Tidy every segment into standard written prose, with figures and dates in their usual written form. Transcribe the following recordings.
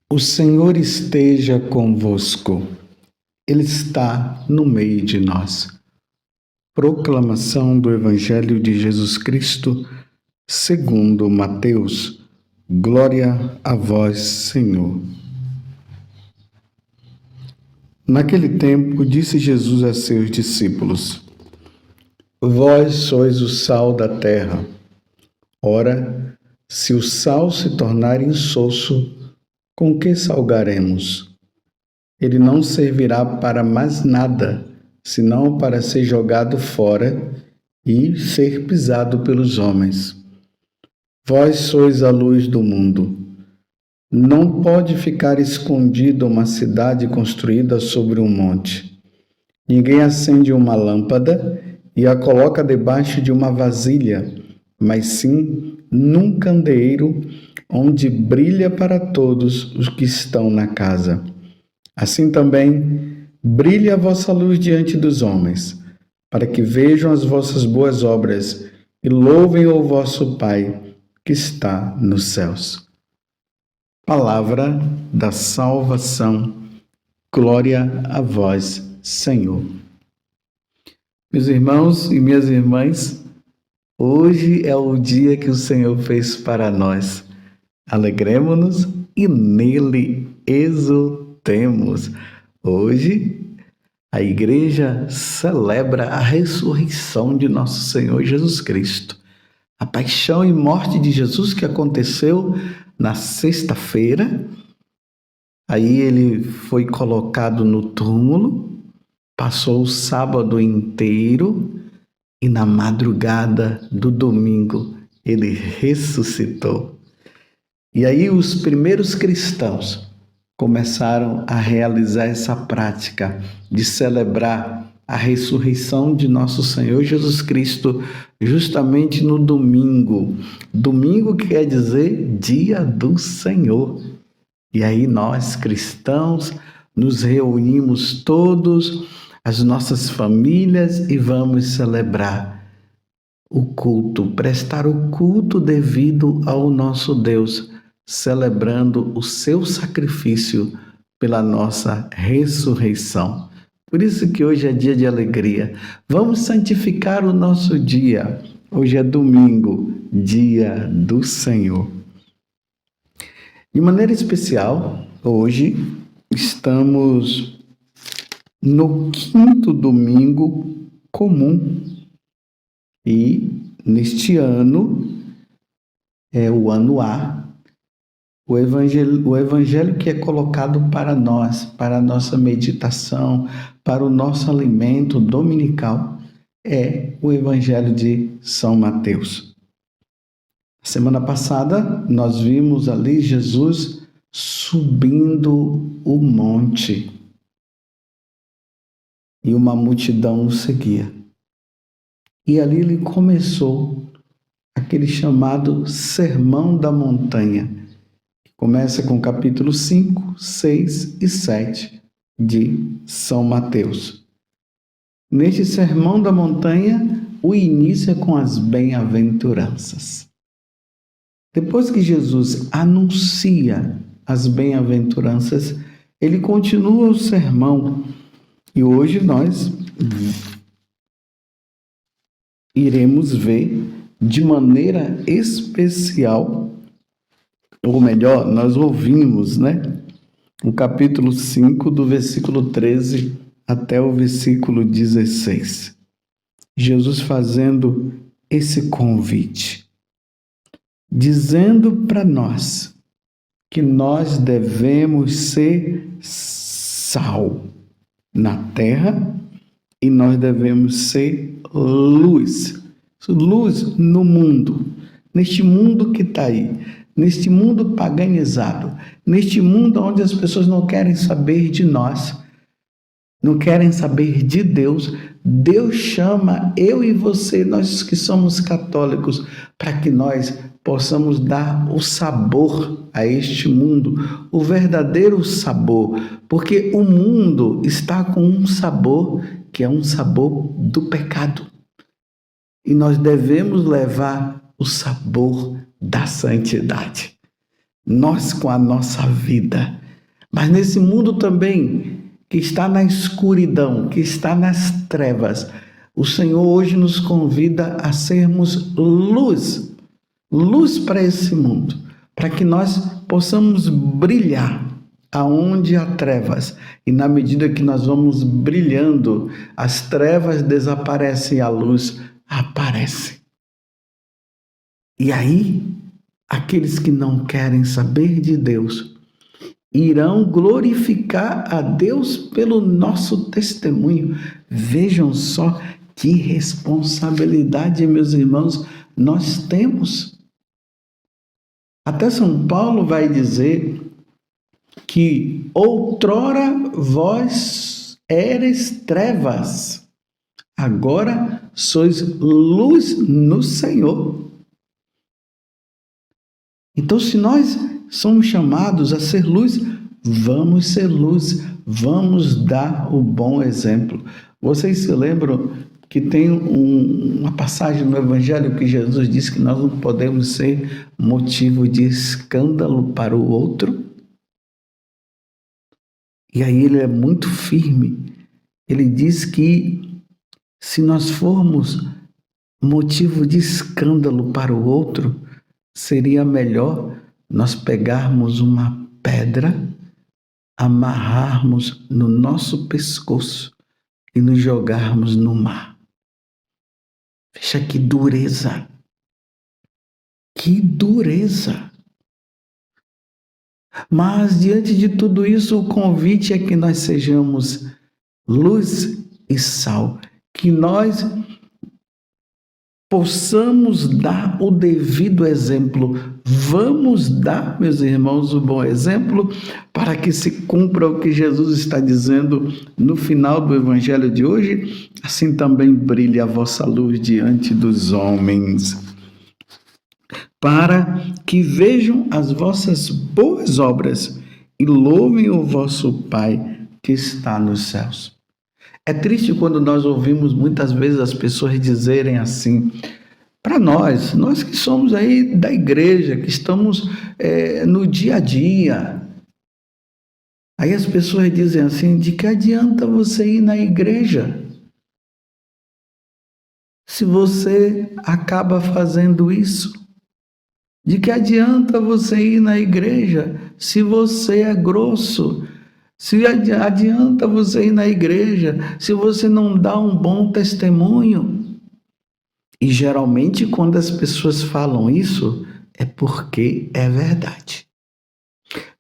O Senhor esteja convosco, Ele está no meio de nós. Proclamação do Evangelho de Jesus Cristo, segundo Mateus. Glória a vós, Senhor. Naquele tempo, disse Jesus a seus discípulos: Vós sois o sal da terra. Ora, se o sal se tornar insosso, com que salgaremos? Ele não servirá para mais nada, senão para ser jogado fora e ser pisado pelos homens. Vós sois a luz do mundo. Não pode ficar escondida uma cidade construída sobre um monte. Ninguém acende uma lâmpada e a coloca debaixo de uma vasilha, mas sim num candeeiro onde brilha para todos os que estão na casa. Assim também, brilhe a vossa luz diante dos homens, para que vejam as vossas boas obras e louvem o vosso Pai que está nos céus. Palavra da salvação. Glória a vós, Senhor. Meus irmãos e minhas irmãs, hoje é o dia que o Senhor fez para nós. Alegremo-nos e nele exultemos. Hoje, a igreja celebra a ressurreição de nosso Senhor Jesus Cristo. A paixão e morte de Jesus que aconteceu na sexta-feira. Aí ele foi colocado no túmulo, passou o sábado inteiro e na madrugada do domingo ele ressuscitou. E aí os primeiros cristãos começaram a realizar essa prática de celebrar a ressurreição de nosso Senhor Jesus Cristo justamente no domingo. Domingo quer dizer dia do Senhor. E aí nós, cristãos, nos reunimos todos, as nossas famílias e vamos celebrar o culto, prestar o culto devido ao nosso Deus, celebrando o seu sacrifício pela nossa ressurreição. Por isso que hoje é dia de alegria. Vamos santificar o nosso dia. Hoje é domingo, dia do Senhor. De maneira especial, hoje estamos no 5º domingo comum. E neste ano, é o ano A, o evangelho que é colocado para nós, para a nossa meditação, para o nosso alimento dominical, é o Evangelho de São Mateus. Semana passada, nós vimos ali Jesus subindo o monte e uma multidão o seguia. E ali ele começou aquele chamado Sermão da Montanha, que começa com capítulo 5, 6 e 7 de São Mateus. Neste Sermão da Montanha, o início é com as bem-aventuranças. Depois que Jesus anuncia as bem-aventuranças, ele continua o sermão. E hoje nós iremos ver de maneira especial, ou melhor, nós ouvimos, o capítulo 5, do versículo 13 até o versículo 16. Jesus fazendo esse convite, dizendo para nós que nós devemos ser sal na terra e nós devemos ser luz no mundo, neste mundo que está aí, neste mundo paganizado, neste mundo onde as pessoas não querem saber de nós, não querem saber de Deus. Deus chama eu e você, nós que somos católicos, para que nós possamos dar o sabor a este mundo, o verdadeiro sabor, porque o mundo está com um sabor que é um sabor do pecado. E nós devemos levar o sabor da santidade. nós com a nossa vida. Mas nesse mundo também, que está na escuridão, que está nas trevas, o Senhor hoje nos convida a sermos luz, luz para esse mundo, para que nós possamos brilhar aonde há trevas. E na medida que nós vamos brilhando, as trevas desaparecem e a luz aparece. E aí, aqueles que não querem saber de Deus irão glorificar a Deus pelo nosso testemunho. Vejam só que responsabilidade, meus irmãos, nós temos. Até São Paulo vai dizer que outrora vós eres trevas, agora sois luz no Senhor. Então, se nós somos chamados a ser luz, vamos ser luz, vamos dar o bom exemplo. Vocês se lembram que tem uma passagem no Evangelho que Jesus disse que nós não podemos ser motivo de escândalo para o outro? E aí ele é muito firme. Ele diz que se nós formos motivo de escândalo para o outro, seria melhor nós pegarmos uma pedra, amarrarmos no nosso pescoço e nos jogarmos no mar. Veja que dureza! Que dureza! Mas diante de tudo isso, o convite é que nós sejamos luz e sal, que nós possamos dar o devido exemplo. Vamos dar, meus irmãos, o bom exemplo para que se cumpra o que Jesus está dizendo no final do Evangelho de hoje. Assim também brilhe a vossa luz diante dos homens, para que vejam as vossas boas obras e louvem o vosso Pai que está nos céus. É triste quando nós ouvimos muitas vezes as pessoas dizerem assim, para nós que somos aí da igreja, que estamos no dia a dia. Aí as pessoas dizem assim, de que adianta você ir na igreja se você acaba fazendo isso? De que adianta você ir na igreja se você é grosso? Se adianta você ir na igreja se você não dá um bom testemunho? E geralmente quando as pessoas falam isso, é porque é verdade.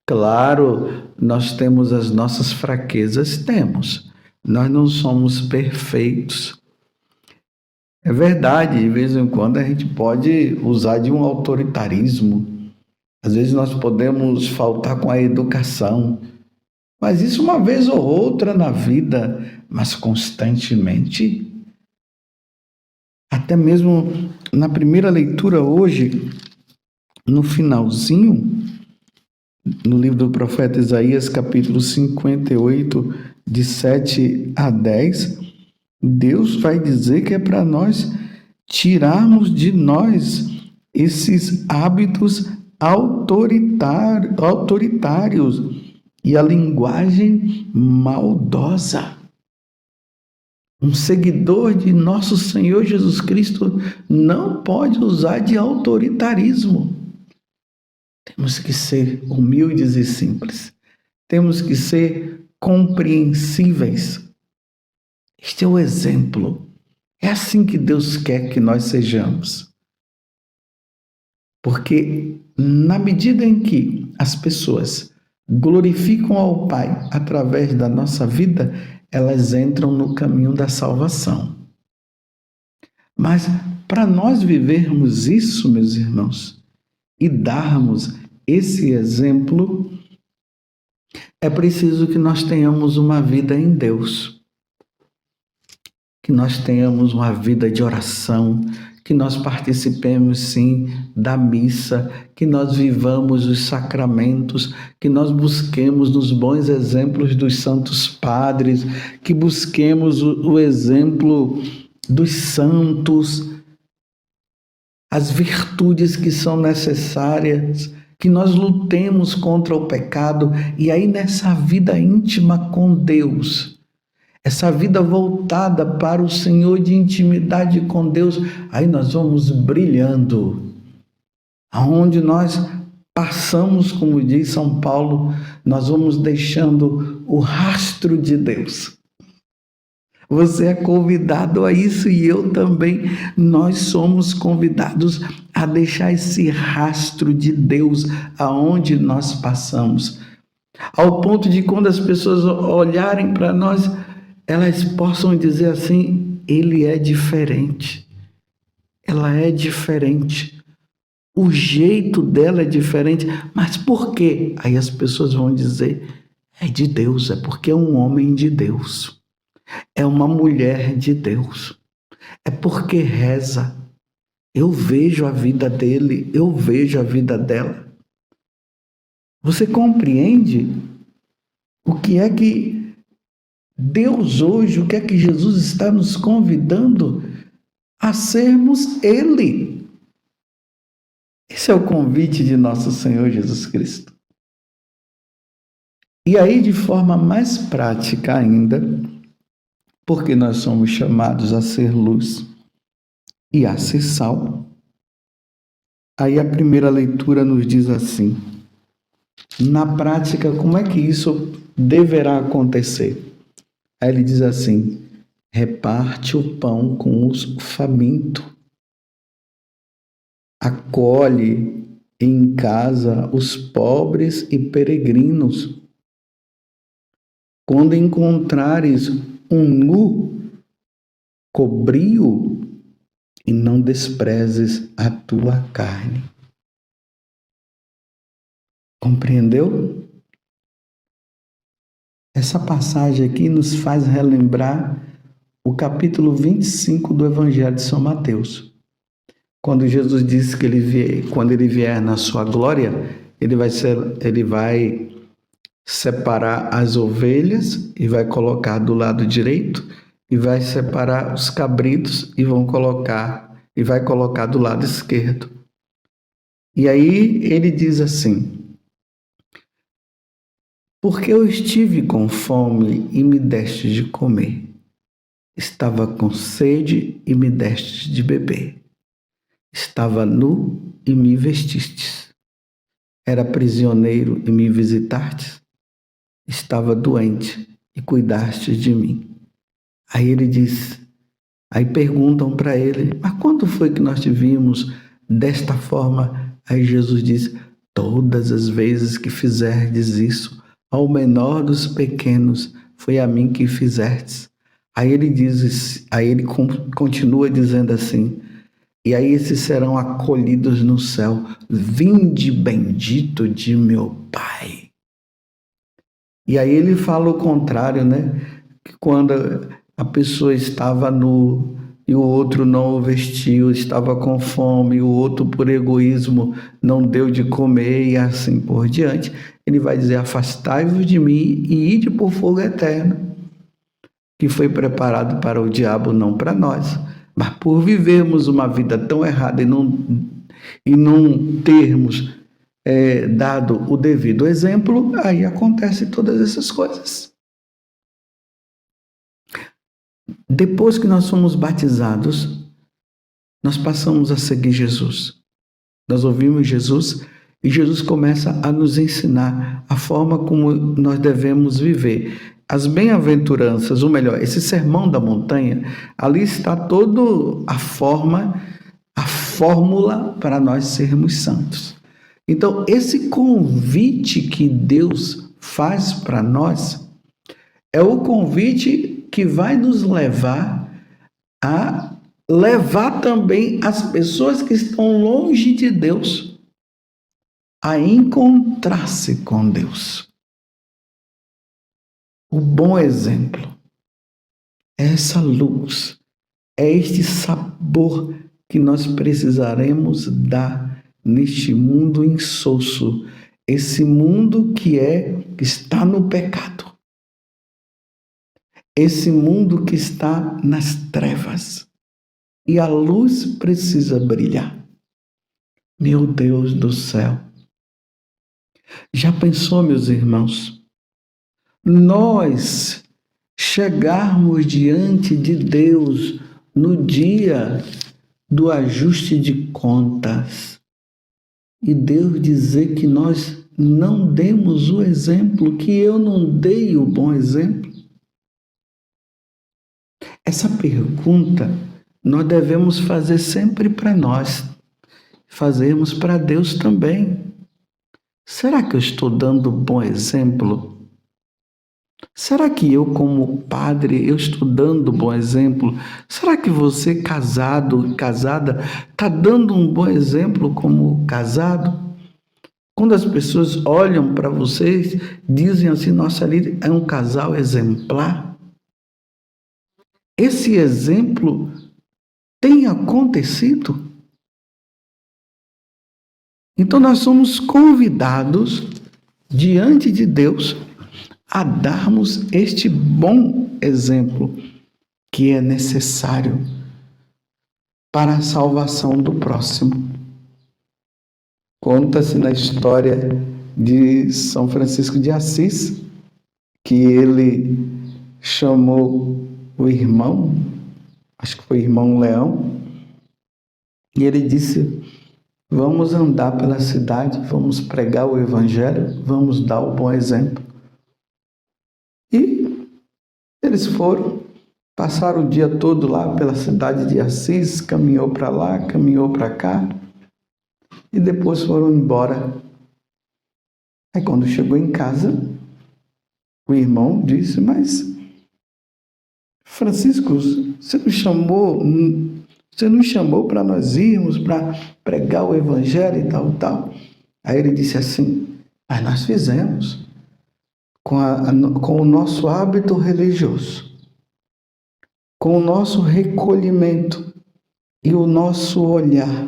Claro, nós temos as nossas fraquezas, temos. Nós não somos perfeitos. É verdade, de vez em quando a gente pode usar de um autoritarismo. Às vezes nós podemos faltar com a educação. Mas isso uma vez ou outra na vida, mas constantemente. Até mesmo na primeira leitura hoje, no finalzinho, no livro do profeta Isaías, capítulo 58, de 7 a 10, Deus vai dizer que é para nós tirarmos de nós esses hábitos autoritários e a linguagem maldosa. Um seguidor de nosso Senhor Jesus Cristo não pode usar de autoritarismo. Temos que ser humildes e simples. Temos que ser compreensíveis. Este é o exemplo. É assim que Deus quer que nós sejamos. Porque na medida em que as pessoas glorificam ao Pai através da nossa vida, elas entram no caminho da salvação. Mas para nós vivermos isso, meus irmãos, e darmos esse exemplo, é preciso que nós tenhamos uma vida em Deus, que nós tenhamos uma vida de oração, que nós participemos sim da missa, que nós vivamos os sacramentos, que nós busquemos nos bons exemplos dos santos padres, que busquemos o exemplo dos santos, as virtudes que são necessárias que nós lutemos contra o pecado e aí nessa vida íntima com Deus, essa vida voltada para o Senhor de intimidade com Deus, aí nós vamos brilhando. Aonde nós passamos, como diz São Paulo, nós vamos deixando o rastro de Deus. Você é convidado a isso e eu também. Nós somos convidados a deixar esse rastro de Deus aonde nós passamos. Ao ponto de quando as pessoas olharem para nós, elas possam dizer assim: ele é diferente. Ela é diferente. O jeito dela é diferente. Mas por quê? Aí as pessoas vão dizer: é de Deus, é porque é um homem de Deus. É uma mulher de Deus. É porque reza. Eu vejo a vida dele, eu vejo a vida dela. Você compreende o que é que Deus hoje, o que é que Jesus está nos convidando a sermos Ele? Esse é o convite de nosso Senhor Jesus Cristo. E aí, de forma mais prática ainda, porque nós somos chamados a ser luz e a ser sal. Aí a primeira leitura nos diz assim: na prática, como é que isso deverá acontecer? Aí ele diz assim: reparte o pão com os famintos, acolhe em casa os pobres e peregrinos. Quando encontrares um nu, cobri-o e não desprezes a tua carne. Compreendeu? Essa passagem aqui nos faz relembrar o capítulo 25 do Evangelho de São Mateus. Quando Jesus disse que quando ele vier na sua glória, ele vai separar as ovelhas e vai colocar do lado direito, e vai separar os cabritos e vai colocar do lado esquerdo. E aí ele diz assim: porque eu estive com fome e me deste de comer, estava com sede e me deste de beber, estava nu e me vestistes, era prisioneiro e me visitastes, estava doente e cuidaste de mim. Aí ele diz, aí perguntam para ele: mas quando foi que nós te vimos desta forma? Aí Jesus diz: todas as vezes que fizerdes isso ao menor dos pequenos, foi a mim que fizerdes. Aí ele continua dizendo assim: e aí esses serão acolhidos no céu, vinde bendito de meu Pai. E aí ele fala o contrário, né? Que quando a pessoa estava nu e o outro não o vestiu, estava com fome, e o outro por egoísmo não deu de comer e assim por diante, ele vai dizer: afastai-vos de mim e ide por fogo eterno, que foi preparado para o diabo, não para nós. Mas por vivermos uma vida tão errada e não termos dado o devido exemplo, aí acontecem todas essas coisas. Depois que nós somos batizados, nós passamos a seguir Jesus. Nós ouvimos Jesus e Jesus começa a nos ensinar a forma como nós devemos viver. As bem-aventuranças, ou melhor, esse sermão da montanha, ali está toda a fórmula para nós sermos santos. Então, esse convite que Deus faz para nós é o convite que vai nos levar a levar também as pessoas que estão longe de Deus a encontrar-se com Deus. O bom exemplo é essa luz, é este sabor que nós precisaremos dar neste mundo insosso, esse mundo que está no pecado, esse mundo que está nas trevas, e a luz precisa brilhar. Meu Deus do céu, Já pensou, meus irmãos, nós chegarmos diante de Deus no dia do ajuste de contas e Deus dizer que nós não demos o exemplo, que eu não dei o bom exemplo? Essa pergunta nós devemos fazer sempre para nós, fazermos para Deus também. Será que eu estou dando bom exemplo? Será que eu, como padre, eu estou dando bom exemplo? Será que você, casado, casada, está dando um bom exemplo como casado? Quando as pessoas olham para vocês, dizem assim, nossa, ali é um casal exemplar. Esse exemplo tem acontecido? Então nós somos convidados diante de Deus a darmos este bom exemplo que é necessário para a salvação do próximo. Conta-se na história de São Francisco de Assis que ele chamou o irmão, acho que foi o irmão Leão, e ele disse: vamos andar pela cidade, vamos pregar o evangelho, vamos dar o bom exemplo. E eles foram, passaram o dia todo lá pela cidade de Assis, caminhou para lá, caminhou para cá, e depois foram embora. Aí quando chegou em casa, o irmão disse: mas Francisco, você não chamou para nós irmos, para pregar o evangelho e tal, tal. Aí ele disse assim: mas nós fizemos com o nosso hábito religioso, com o nosso recolhimento e o nosso olhar,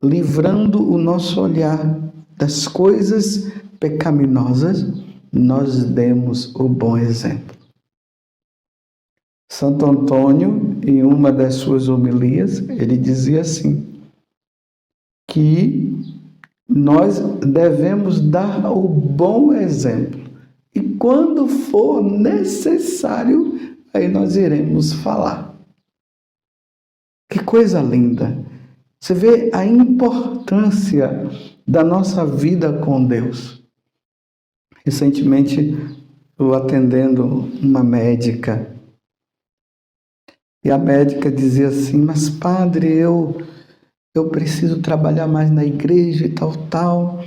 livrando o nosso olhar das coisas pecaminosas, nós demos o bom exemplo. Santo Antônio, em uma das suas homilias, ele dizia assim, que nós devemos dar o bom exemplo. E quando for necessário, aí nós iremos falar. Que coisa linda! Você vê a importância da nossa vida com Deus. Recentemente, eu atendendo uma médica, e a médica dizia assim: mas padre, eu preciso trabalhar mais na igreja e tal, tal.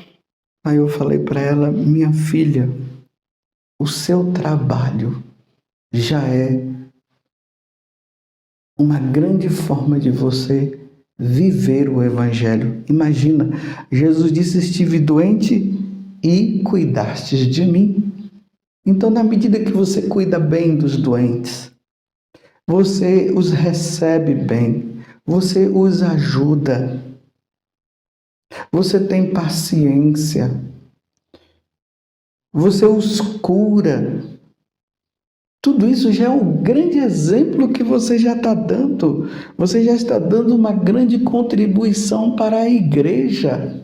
Aí eu falei para ela: minha filha, o seu trabalho já é uma grande forma de você viver o evangelho. Imagina, Jesus disse: estive doente e cuidastes de mim. Então, na medida que você cuida bem dos doentes, você os recebe bem, você os ajuda, você tem paciência, você os cura. Tudo isso já é um grande exemplo que você já está dando. Você já está dando uma grande contribuição para a igreja.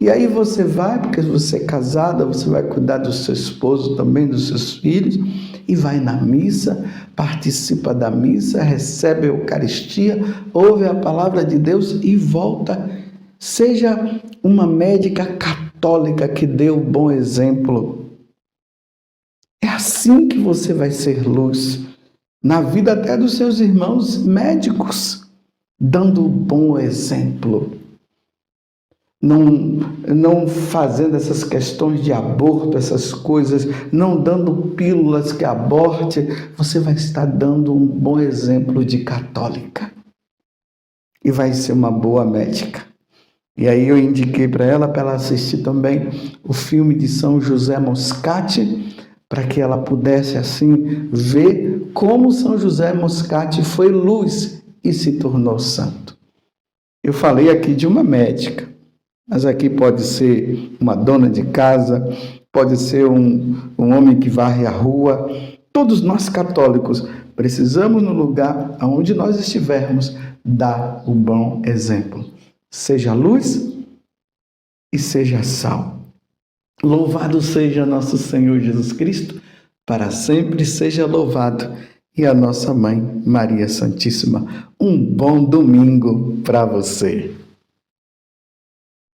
E aí você vai, porque você é casada, você vai cuidar do seu esposo também, dos seus filhos, e vai na missa, participa da missa, recebe a Eucaristia, ouve a palavra de Deus e volta. Seja uma médica católica que dê o bom exemplo. É assim que você vai ser luz na vida até dos seus irmãos médicos, dando o bom exemplo. Não fazendo essas questões de aborto, essas coisas, não dando pílulas que aborte, você vai estar dando um bom exemplo de católica. E vai ser uma boa médica. E aí eu indiquei para ela assistir também o filme de São José Moscati, para que ela pudesse assim ver como São José Moscati foi luz e se tornou santo. Eu falei aqui de uma médica, mas aqui pode ser uma dona de casa, pode ser um homem que varre a rua. Todos nós católicos precisamos, no lugar onde nós estivermos, dar o bom exemplo. Seja luz e seja sal. Louvado seja nosso Senhor Jesus Cristo, para sempre seja louvado. E a nossa mãe, Maria Santíssima. Um bom domingo para você.